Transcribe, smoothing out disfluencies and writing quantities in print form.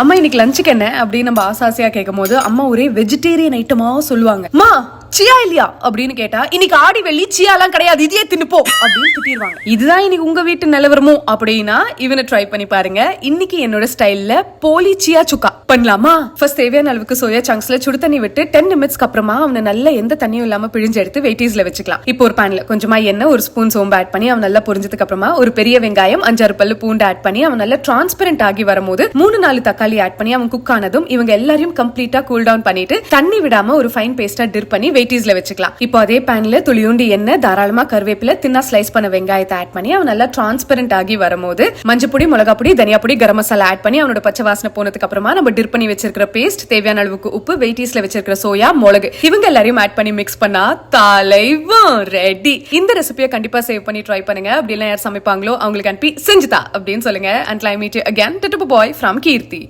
அம்மா இன்னைக்கு லஞ்சுக்கு என்ன அப்படின்னு நம்ம ஆசாசியா கேட்கும் போது அம்மா ஒரே வெஜிடேரியன் ஐட்டமா சொல்லுவாங்க. அம்மா சியா இல்லையா அப்படின்னு கேட்டா இன்னைக்கு ஆடி வெள்ளி சியாலாம் கிடையாது, இதையே தின்னுப்போ அப்படின்னு திட்டிடுவாங்க. இதுதான் இன்னைக்கு உங்க வீட்டு நிலவரமோ அப்படின்னா இவனை ட்ரை பண்ணி பாருங்க. இன்னைக்கு என்னோட ஸ்டைல்ல போலி சியா சுக்கா பண்ணலாமா? ஃபர்ஸ்ட் தேவையான அளவுக்கு சோயா சங்க்ஸ்ல சுடு தண்ணி விட்டு 10 நிமிட்ஸ்க்கு அப்புறமா அவனை நல்ல எந்த தண்ணியும் இல்லாம பிழிஞ்சு எடுத்து வெயிட்டீஸ்ல வச்சுக்கலாம். இப்போ ஒரு பேன்ல கொஞ்சமா எண்ணெய், ஒரு ஸ்பூன் சோம்பு ஆட் பண்ணி அவன் நல்லா பொரிஞ்சதுக்கு அப்புறமா ஒரு பெரிய வெங்காயம், 5-6 பல்லு பூண்டு ஆட் பண்ணி அவன் நல்லா டிரான்ஸ்பரண்ட் ஆகி வரும்போது 3-4 தக்காளி ஆட் பண்ணி அவன் குக் ஆனதும் இவங்க எல்லாரையும் கம்ப்ளீட்டா கூல் டவுன் பண்ணிட்டு தண்ணி விடாம ஒரு ஃபைன் பேஸ்டா டிப் பண்ணி வெயிட்டீஸ்ல வச்சுக்கலாம். இப்போ அதே பேன்ல துளியுண்டி எண்ணெய், தாராளமா கருவேப்பிலை, தின்னா ஸ்லைஸ் பண்ண வெங்காயத்தை ஆட் பண்ணி அவன் நல்லா டிரான்ஸ்பரண்ட் ஆகி வரும்போது மஞ்சப்பொடி, மிளகா பொடி, தனியா பொடி, கரம் மசாலா ஆட் பண்ணி அவனோட பச்சை வாசனை போனதுக்கு அப்புறமா நம்ம டிப் பண்ணி வச்சிருக்கிற பேஸ்ட், தேவையான அளவுக்கு உப்பு, வெயிட்டீஸ்ல வச்சிருக்கிற சோயா, மிளகு இவங்க எல்லாரையும் ஆட் பண்ணி மிக்ஸ் பண்ணா தலைவன் ரெடி. இந்த ரெசிபியை கண்டிப்பா சேவ் பண்ணி ட்ரை பண்ணுங்க. அப்படி எல்லாம் யார் சமைப்பாங்களோ அவங்களுக்கு அனுப்பி செஞ்சுதா அப்படின்னு சொல்லுங்க. And I meet you again, Titupu boy from Kirti.